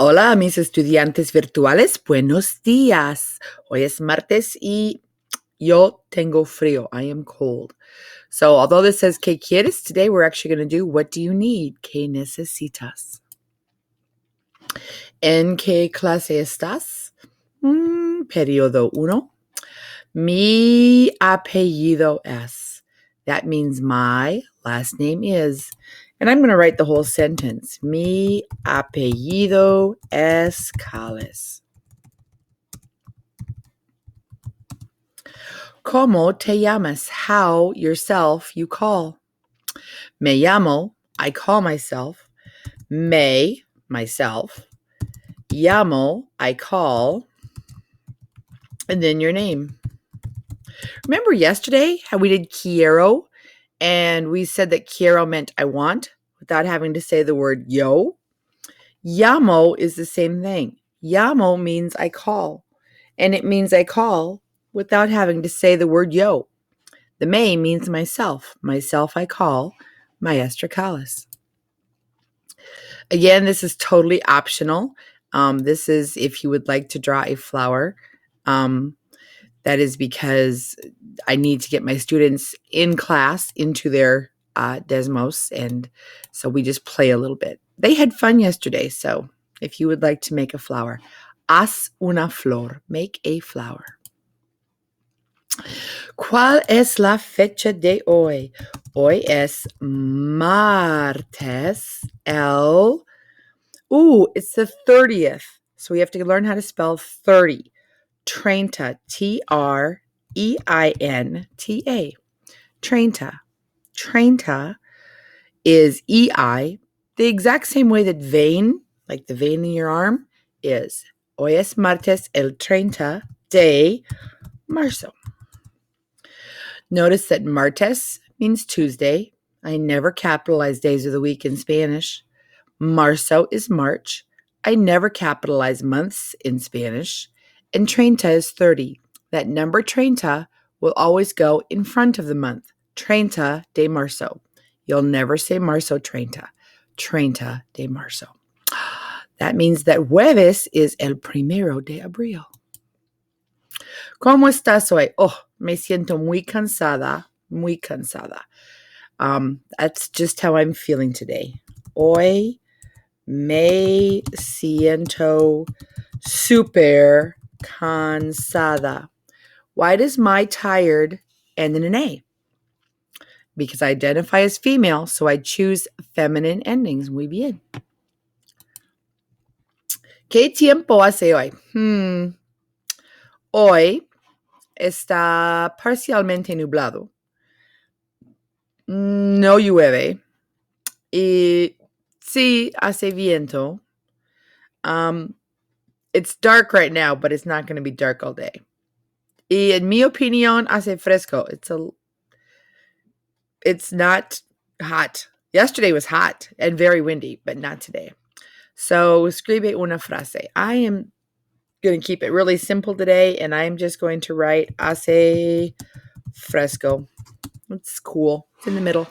Hola, mis estudiantes virtuales. Buenos días. Hoy es martes y yo tengo frío. I am cold. So, although this says ¿qué quieres? Today we're actually going to do what do you need? ¿Qué necesitas? ¿En qué clase estás? Periodo 1. Mi apellido es. That means my last name is. And I'm going to write the whole sentence. Mi apellido es Cales. ¿Cómo te llamas? How, yourself, you call. Me llamo, I call myself. Me, myself. Llamo, I call. And then your name. Remember yesterday how we did quiero? And we said that quiero meant I want without having to say the word yo. Llamo is the same thing. Llamo means I call. And it means I call without having to say the word yo. The me means myself. Myself I call Maestra Callis. Again, this is totally optional. This is if you would like to draw a flower. That is because I need to get my students in class into their desmos. And so we just play a little bit. They had fun yesterday. So if you would like to make a flower, haz una flor, make a flower. ¿Cuál es la fecha de hoy? Hoy es martes it's the 30th. So we have to learn how to spell 30. Treinta, Treinta. Treinta. Treinta is EI, the exact same way that vein, like the vein in your arm, is. Hoy es martes el 30 de marzo. Notice that martes means Tuesday. I never capitalize days of the week in Spanish. Marzo is March. I never capitalize months in Spanish. And treinta is 30. That number treinta will always go in front of the month. Treinta de marzo. You'll never say marzo treinta. Treinta de marzo. That means that jueves is el primero de abril. ¿Cómo estás hoy? Oh, me siento muy cansada. Muy cansada. That's just how I'm feeling today. Hoy me siento super cansada. Why does my tired end in an A? Because I identify as female, so I choose feminine endings. Muy bien. ¿Qué tiempo hace hoy? Hoy está parcialmente nublado. No llueve. Y sí, hace viento. It's dark right now, but it's not going to be dark all day. Y en mi opinión, hace fresco. It's not hot. Yesterday was hot and very windy, but not today. So, escribe una frase. I am going to keep it really simple today, and I'm just going to write hace fresco. It's cool. It's in the middle.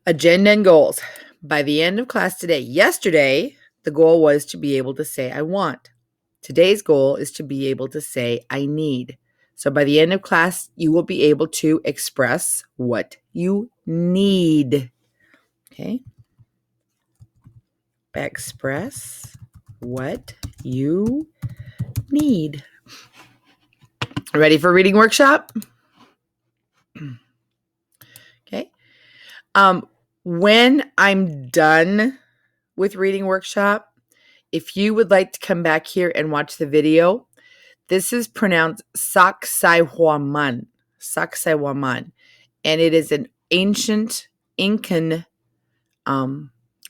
Agenda and goals. By the end of class today, yesterday, the goal was to be able to say I want. Today's goal is to be able to say I need. So by the end of class, you will be able to express what you need. Okay? Express what you need. Ready for reading workshop? Okay. When I'm done with reading workshop, if you would like to come back here and watch the video, this is pronounced Sacsayhuaman. Sacsayhuaman. And it is an ancient Incan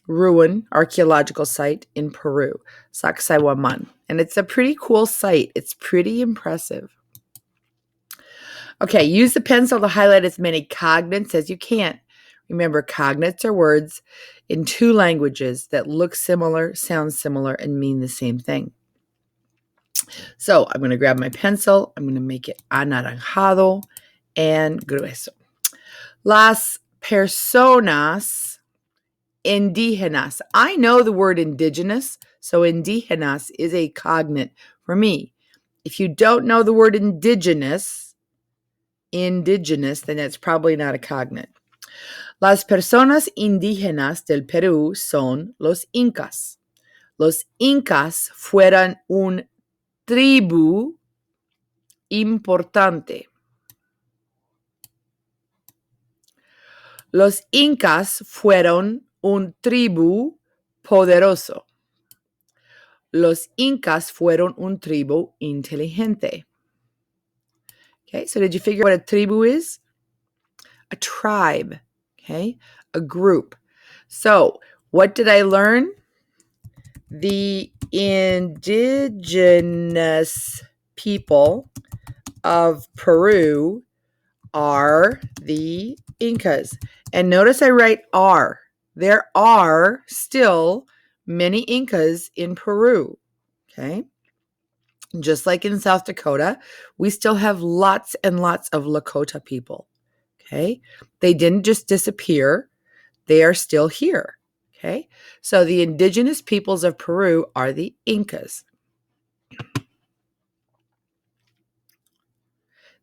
ruin, archaeological site in Peru. Sacsayhuaman. And it's a pretty cool site. It's pretty impressive. Okay, use the pencil to highlight as many cognates as you can. Remember, cognates are words in two languages that look similar, sound similar, and mean the same thing. So I'm going to grab my pencil. I'm going to make it anaranjado and grueso. Las personas indígenas. I know the word indigenous, so indígenas is a cognate for me. If you don't know the word indigenous, then it's probably not a cognate. Las personas indígenas del Perú son los incas. Los incas fueron un tribu importante. Los incas fueron un tribu poderoso. Los incas fueron un tribu inteligente. Okay, so did you figure out what a tribu is? A tribe, okay, a group. So what did I learn? The indigenous people of Peru are the Incas. And notice I write are. There are still many Incas in Peru, okay? Just like in South Dakota, we still have lots and lots of Lakota people, okay? They didn't just disappear. They are still here, okay? So the indigenous peoples of Peru are the Incas.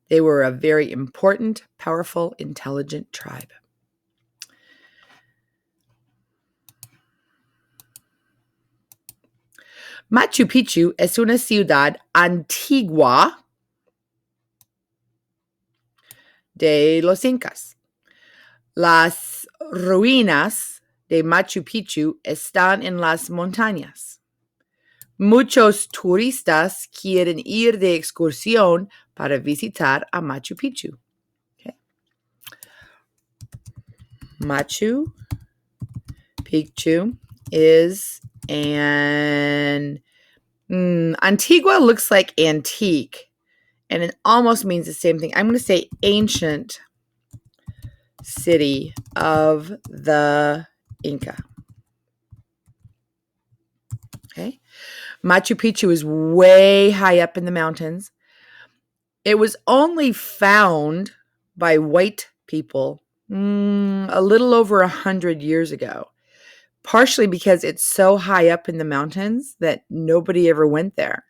They were a very important, powerful, intelligent tribe. Machu Picchu es una ciudad antigua de los Incas. Las ruinas de Machu Picchu están en las montañas. Muchos turistas quieren ir de excursión para visitar a Machu Picchu. Okay. Machu Picchu is an Antigua looks like antique, and it almost means the same thing. I'm going to say ancient city of the Inca. Okay. Machu Picchu is way high up in the mountains. It was only found by white people a little over 100 years ago, partially because it's so high up in the mountains that nobody ever went there.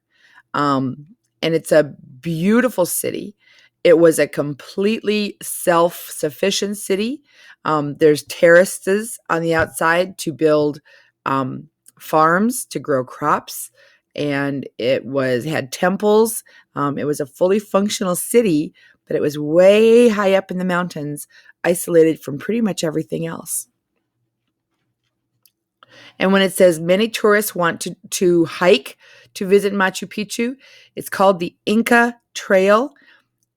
And it's a beautiful city. It was a completely self-sufficient city. There's terraces on the outside to build farms to grow crops, and it had temples. It was a fully functional city, but it was way high up in the mountains, isolated from pretty much everything else. And when it says many tourists want to hike to visit Machu Picchu, it's called the Inca Trail,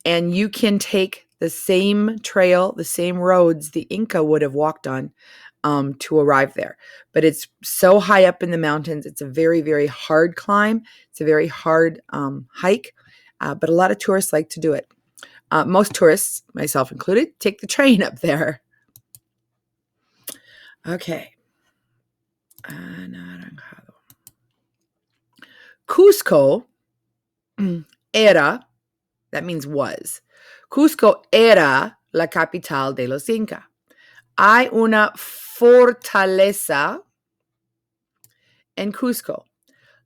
and you can take the same trail, the same roads the Inca would have walked on to arrive there. But it's so high up in the mountains. It's a very, very hard climb. It's a very hard hike, but a lot of tourists like to do it. Most tourists, myself included, take the train up there. Okay. Anaranjado. Cusco era, that means was. Cusco era la capital de los Incas. Hay una fortaleza en Cusco.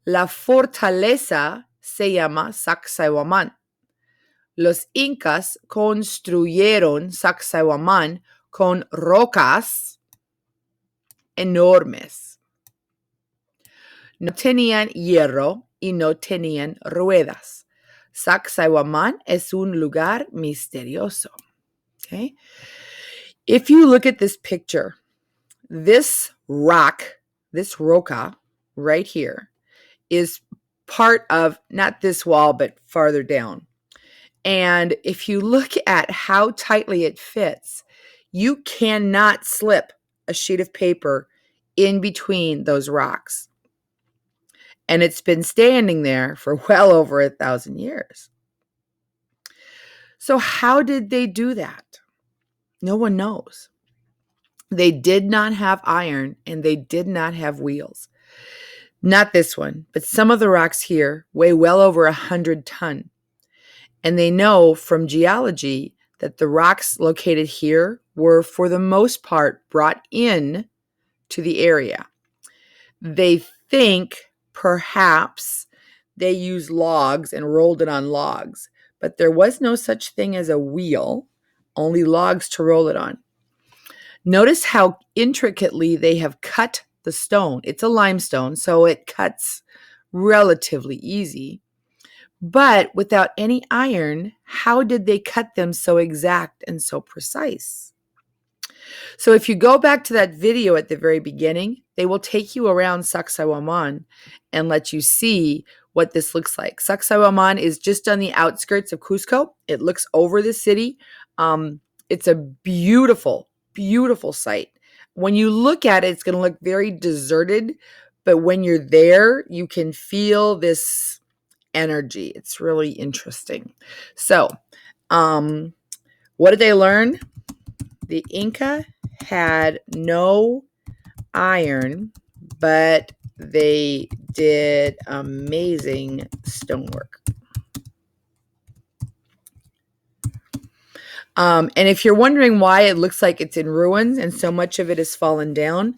La fortaleza se llama Sacsayhuamán. Los incas construyeron Sacsayhuamán con rocas enormes. No tenían hierro y no tenían ruedas. Sacsayhuamán es un lugar misterioso. Okay? If you look at this picture, this rock, this roca right here, is part of not this wall, but farther down. And if you look at how tightly it fits, you cannot slip a sheet of paper in between those rocks. And it's been standing there for well over 1,000 years. So how did they do that? No one knows. They did not have iron and they did not have wheels. Not this one, but some of the rocks here weigh well over 100 tons. And they know from geology that the rocks located here were, for the most part, brought in to the area. They think perhaps they used logs and rolled it on logs, but there was no such thing as a wheel, only logs to roll it on. Notice how intricately they have cut the stone. It's a limestone, so it cuts relatively easy. But without any iron, how did they cut them so exact and so precise? So if you go back to that video at the very beginning, they will take you around Sacsayhuaman and let you see what this looks like. Sacsayhuaman is just on the outskirts of Cusco. It looks over the city. It's a beautiful, beautiful site. When you look at it, it's going to look very deserted, but when you're there, you can feel this energy. It's really interesting. So, what did they learn? The Inca had no iron, but they did amazing stonework. And if you're wondering why it looks like it's in ruins and so much of it has fallen down,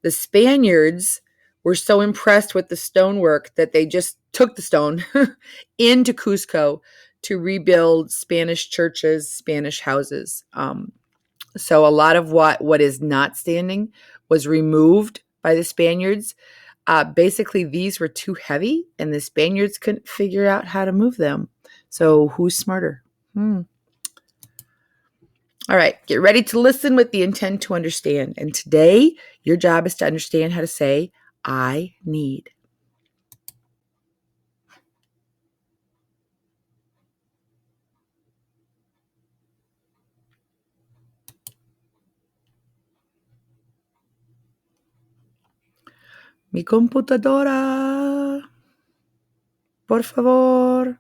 the Spaniards were so impressed with the stonework that they just took the stone into Cusco to rebuild Spanish churches, Spanish houses. So a lot of what is not standing was removed by the Spaniards. Basically, these were too heavy, and the Spaniards couldn't figure out how to move them. So who's smarter? All right, get ready to listen with the intent to understand. And today, your job is to understand how to say, I need. Mi computadora, por favor,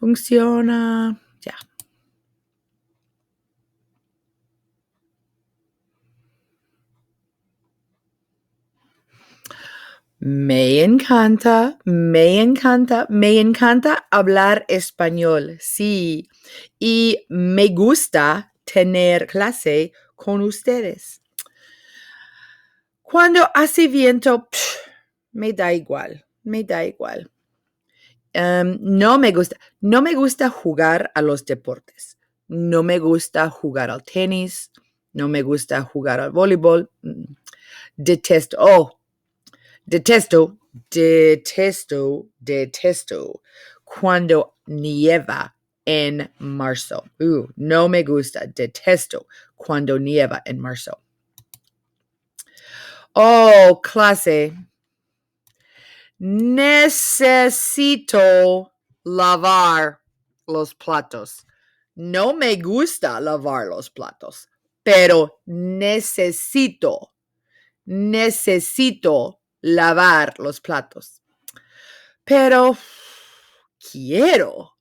funciona. Ya. Me encanta hablar español, sí. Y me gusta tener clase con ustedes. Cuando hace viento, me da igual. No me gusta jugar a los deportes. No me gusta jugar al tenis. No me gusta jugar al voleibol. Detesto cuando nieva en marzo. No me gusta, detesto cuando nieva en marzo. Oh, clase. Necesito lavar los platos. No me gusta lavar los platos, pero necesito lavar los platos. Pero quiero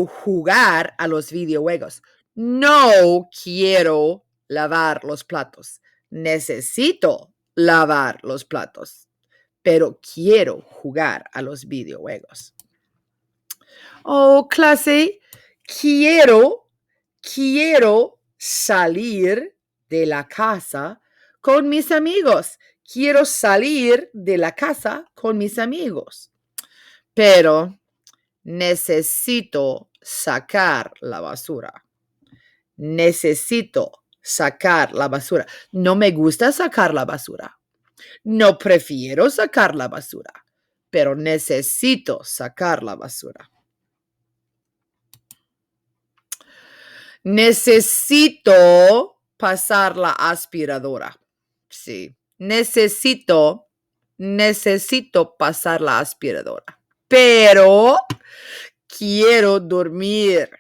jugar a los videojuegos. No quiero lavar los platos. Necesito lavar los platos, pero quiero jugar a los videojuegos. Oh, clase, quiero salir de la casa con mis amigos. Quiero salir de la casa con mis amigos. Pero necesito sacar la basura. Necesito sacar la basura. No me gusta sacar la basura. No prefiero sacar la basura, pero necesito sacar la basura. Necesito pasar la aspiradora. Sí, necesito pasar la aspiradora. Pero quiero dormir.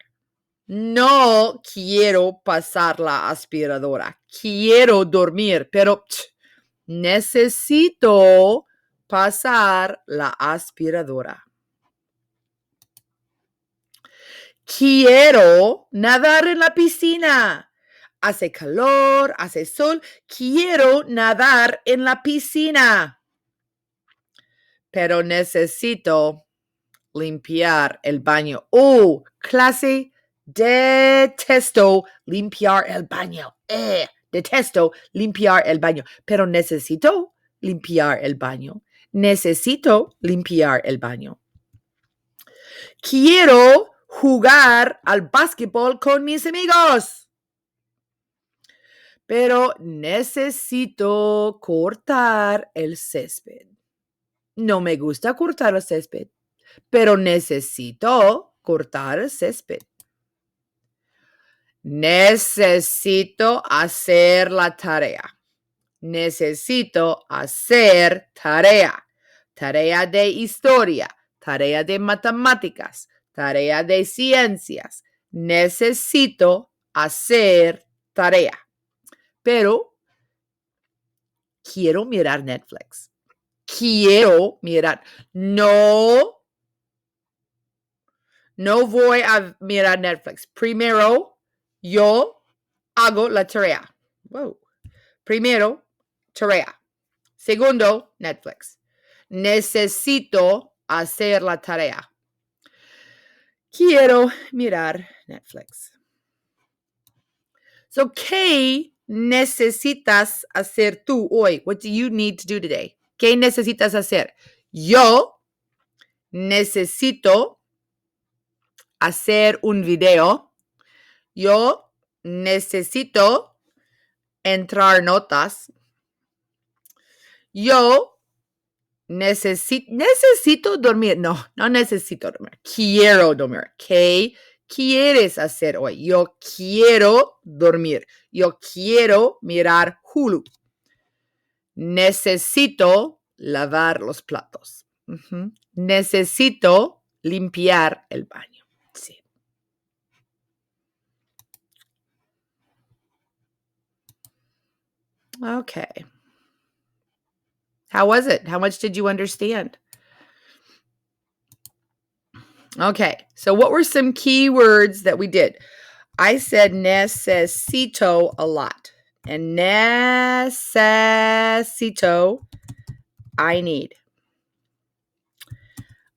No quiero pasar la aspiradora. Quiero dormir, pero necesito pasar la aspiradora. Quiero nadar en la piscina. Hace calor, hace sol. Quiero nadar en la piscina. Pero necesito limpiar el baño. Oh, clase, detesto limpiar el baño. Detesto limpiar el baño, pero necesito limpiar el baño. Necesito limpiar el baño. Quiero jugar al básquetbol con mis amigos, pero necesito cortar el césped. No me gusta cortar el césped, pero necesito cortar el césped. Necesito hacer la tarea. Necesito hacer tarea. Tarea de historia, tarea de matemáticas, tarea de ciencias. Necesito hacer tarea. Pero quiero mirar Netflix. Quiero mirar. No voy a mirar Netflix. Primero, yo hago la tarea. Wow. Primero, tarea. Segundo, Netflix. Necesito hacer la tarea. Quiero mirar Netflix. So, ¿qué necesitas hacer tú hoy? What do you need to do today? ¿Qué necesitas hacer? Yo necesito hacer un video. Yo necesito entrar notas. Yo necesito dormir. No necesito dormir. Quiero dormir. ¿Qué quieres hacer hoy? Yo quiero dormir. Yo quiero mirar Hulu. Necesito lavar los platos. Necesito limpiar el baño. Sí. Okay. How was it? How much did you understand? Okay. So what were some key words that we did? I said necesito a lot. And necesito, I need.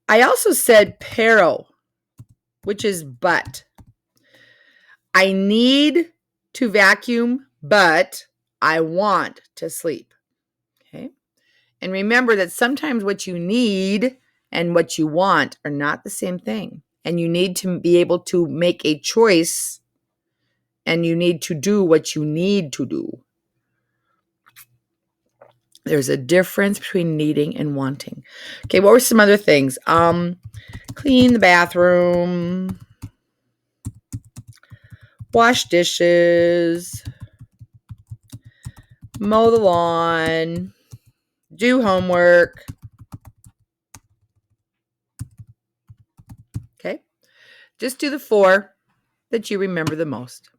I also said pero, which is but. I need to vacuum, but I want to sleep. Okay. And remember that sometimes what you need and what you want are not the same thing. And you need to be able to make a choice, and you need to do what you need to do. There's a difference between needing and wanting. Okay, what were some other things? Clean the bathroom, wash dishes, mow the lawn, do homework. Okay, just do the 4 that you remember the most.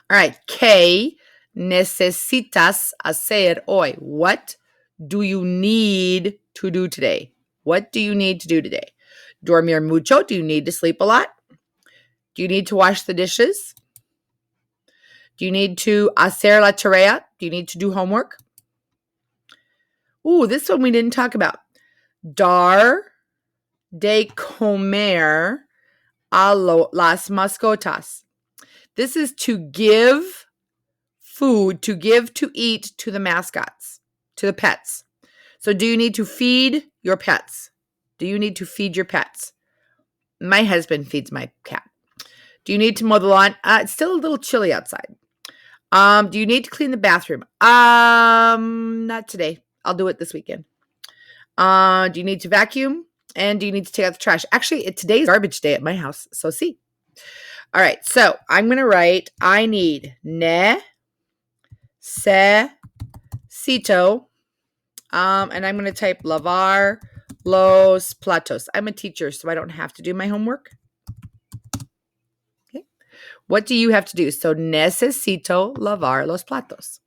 All right, ¿qué necesitas hacer hoy? What do you need to do today? What do you need to do today? Dormir mucho? Do you need to sleep a lot? Do you need to wash the dishes? Do you need to hacer la tarea? Do you need to do homework? Ooh, this one we didn't talk about. Dar de comer a las mascotas. This is to give food, to give to eat to the mascots, to the pets. So do you need to feed your pets? Do you need to feed your pets? My husband feeds my cat. Do you need to mow the lawn? It's still a little chilly outside. Do you need to clean the bathroom? Not today. I'll do it this weekend. Do you need to vacuum? And do you need to take out the trash? Actually, today's garbage day at my house. So see. All right. So I'm going to write, I need necesito. And I'm going to type lavar los platos. I'm a teacher, so I don't have to do my homework. Okay. What do you have to do? So necesito lavar los platos.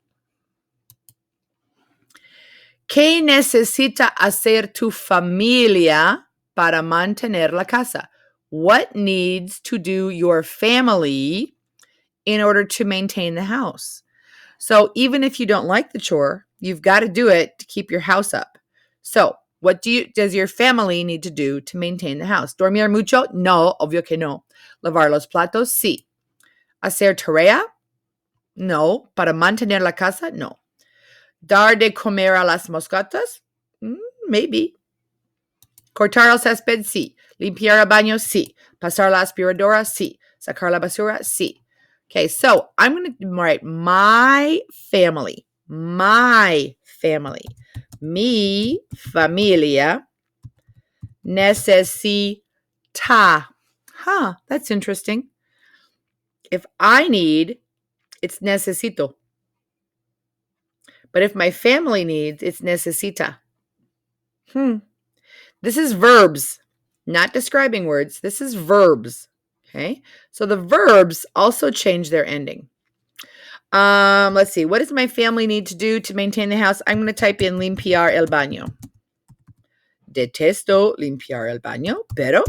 ¿Qué necesita hacer tu familia para mantener la casa? What needs to do your family in order to maintain the house? So even if you don't like the chore, you've got to do it to keep your house up. So What does your family need to do to maintain the house? ¿Dormir mucho? No, obvio que no. ¿Lavar los platos? Sí. ¿Hacer tarea? No. ¿Para mantener la casa? No. ¿Dar de comer a las moscatas? Maybe. ¿Cortar el césped? Sí. ¿Limpiar el baño? Sí. ¿Pasar la aspiradora? Sí. ¿Sacar la basura? Sí. Okay, so I'm going to write my family. My family. Mi familia necesita. Huh, that's interesting. If I need, it's necesito. But if my family needs, it's necesita. This is verbs, not describing words. This is verbs. Okay, so the verbs also change their ending. Let's see. What does my family need to do to maintain the house? I'm going to type in limpiar el baño. Detesto limpiar el baño, pero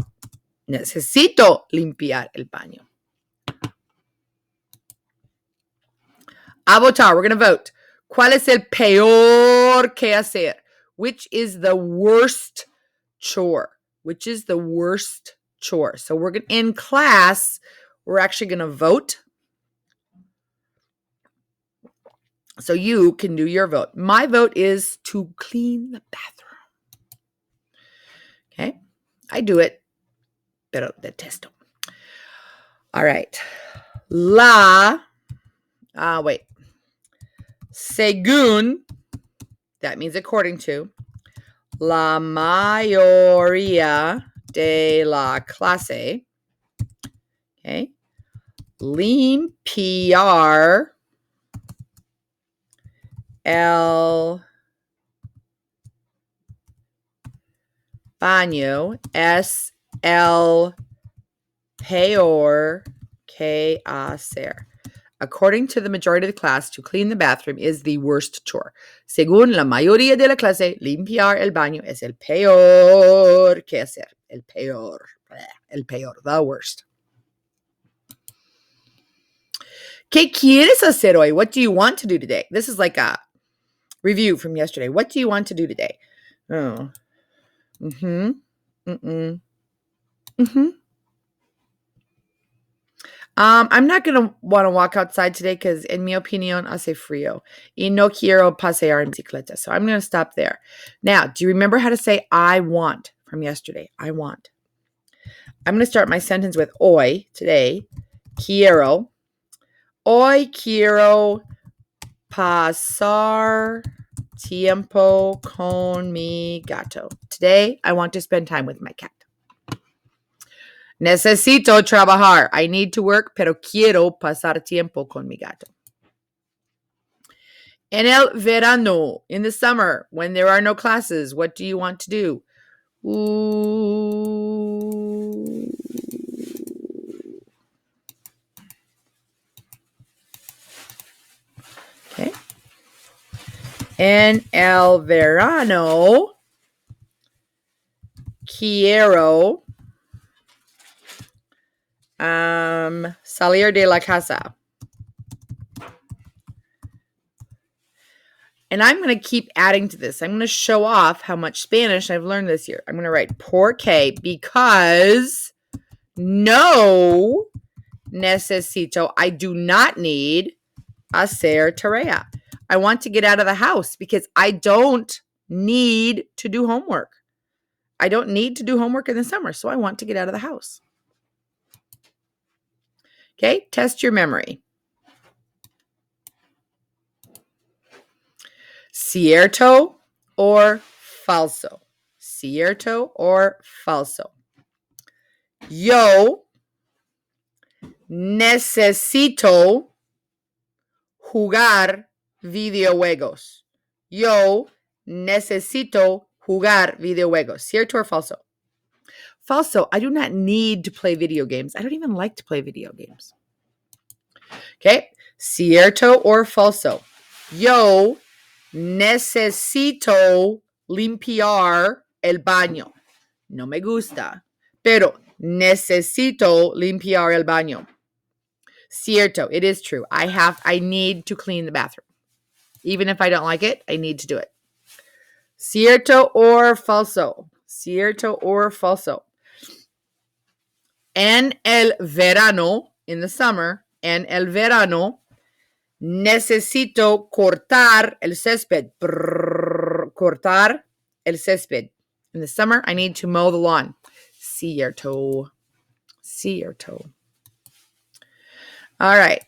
necesito limpiar el baño. A votar. We're going to vote. ¿Cuál es el peor que hacer? Which is the worst chore? Which is the worst chore? So we're going in class, we're actually going to vote. So you can do your vote. My vote is to clean the bathroom. Okay. I do it, pero detesto. All right. Según, that means according to, la mayoría de la clase, okay, limpiar el baño es el peor que hacer. According to the majority of the class, to clean the bathroom is the worst chore. Según la mayoría de la clase, limpiar el baño es el peor que hacer. El peor, the worst. ¿Qué quieres hacer hoy? What do you want to do today? This is like a review from yesterday. What do you want to do today? Oh. I'm not going to want to walk outside today because, en mi opinión, hace frío. Y no quiero pasear en bicicleta. So I'm going to stop there. Now, do you remember how to say I want from yesterday? I want. I'm going to start my sentence with hoy, today. Quiero. Hoy quiero pasar tiempo con mi gato. Today, I want to spend time with my cat. Necesito trabajar. I need to work, pero quiero pasar tiempo con mi gato. En el verano, in the summer, when there are no classes, what do you want to do? Okay. En el verano, quiero salir de la casa. And I'm going to keep adding to this. I'm going to show off how much Spanish I've learned this year. I'm going to write porque, because no necesito. I do not need hacer tarea. I want to get out of the house because I don't need to do homework. I don't need to do homework in the summer, so I want to get out of the house. Okay, test your memory. Cierto or falso? Cierto or falso? Yo necesito jugar videojuegos. Yo necesito jugar videojuegos. ¿Cierto or falso? Falso. I do not need to play video games. I don't even like to play video games. Okay. ¿Cierto or falso? Yo necesito limpiar el baño. No me gusta, pero necesito limpiar el baño. Cierto, it is true. I need to clean the bathroom. Even if I don't like it, I need to do it. Cierto or falso? Cierto or falso? En el verano, in the summer, en el verano, necesito cortar el césped. Cortar el césped. In the summer, I need to mow the lawn. Cierto. Cierto. All right.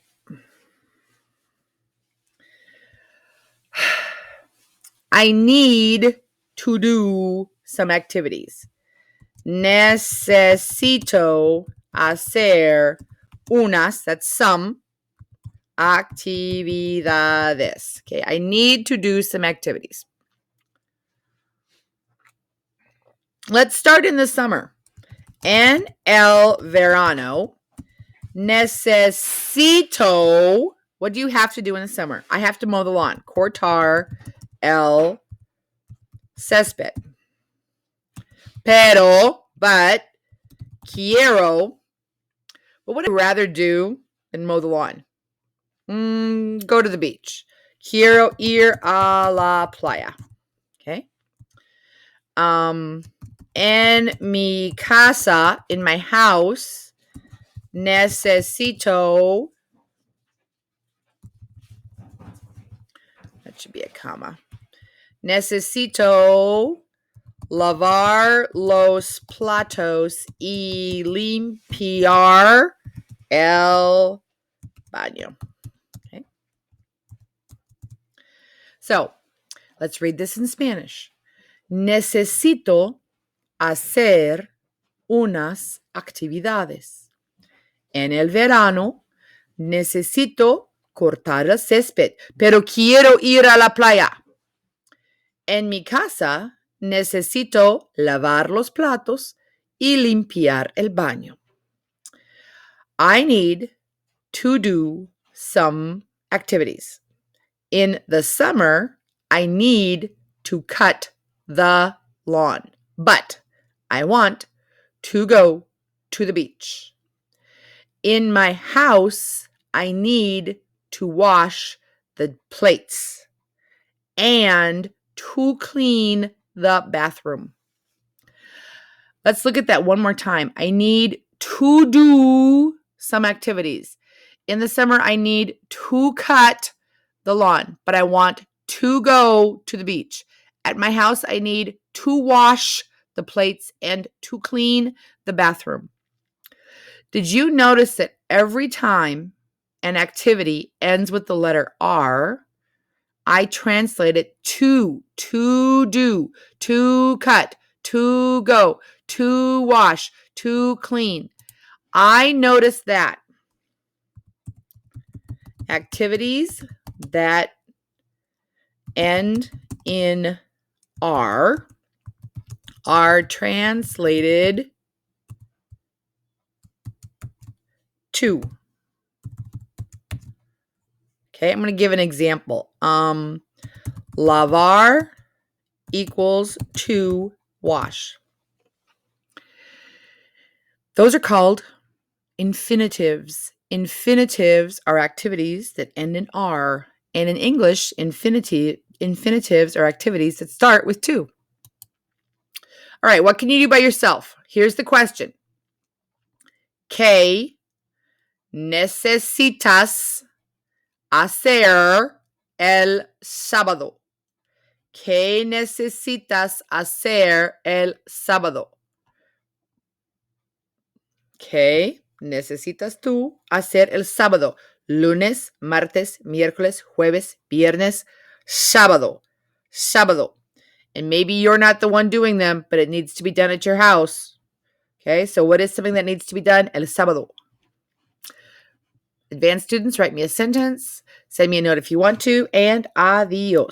I need to do some activities. Necesito hacer unas, that's some, actividades. Okay, I need to do some activities. Let's start in the summer. En el verano, necesito, what do you have to do in the summer? I have to mow the lawn. Cortar el césped. Pero, but, quiero, but what would I rather do than mow the lawn? Go to the beach. Quiero ir a la playa. Okay. En mi casa, in my house, necesito, that should be a comma. Necesito lavar los platos y limpiar el baño. Okay. So, let's read this in Spanish. Necesito hacer unas actividades. En el verano, necesito cortar el césped, pero quiero ir a la playa. En mi casa, necesito lavar los platos y limpiar el baño. I need to do some activities. In the summer, I need to cut the lawn, but I want to go to the beach. In my house, I need to wash the plates and to clean the bathroom. Let's look at that one more time. I need to do some activities. In the summer, I need to cut the lawn, but I want to go to the beach. At my house, I need to wash the plates and to clean the bathroom. Did you notice that every time an activity ends with the letter R, I translate it to do, to cut, to go, to wash, to clean. I noticed that activities that end in R are translated to. Okay, I'm going to give an example. Lavar equals to wash. Those are called infinitives. Infinitives are activities that end in R. And in English, infinitives are activities that start with to. All right, what can you do by yourself? Here's the question. ¿Qué necesitas hacer el sábado? ¿Qué necesitas hacer el sábado? ¿Qué necesitas tú hacer el sábado? Lunes, martes, miércoles, jueves, viernes, sábado. Sábado. And maybe you're not the one doing them, but it needs to be done at your house. Okay, so what is something that needs to be done? El sábado. Advanced students, write me a sentence, send me a note if you want to, and adios.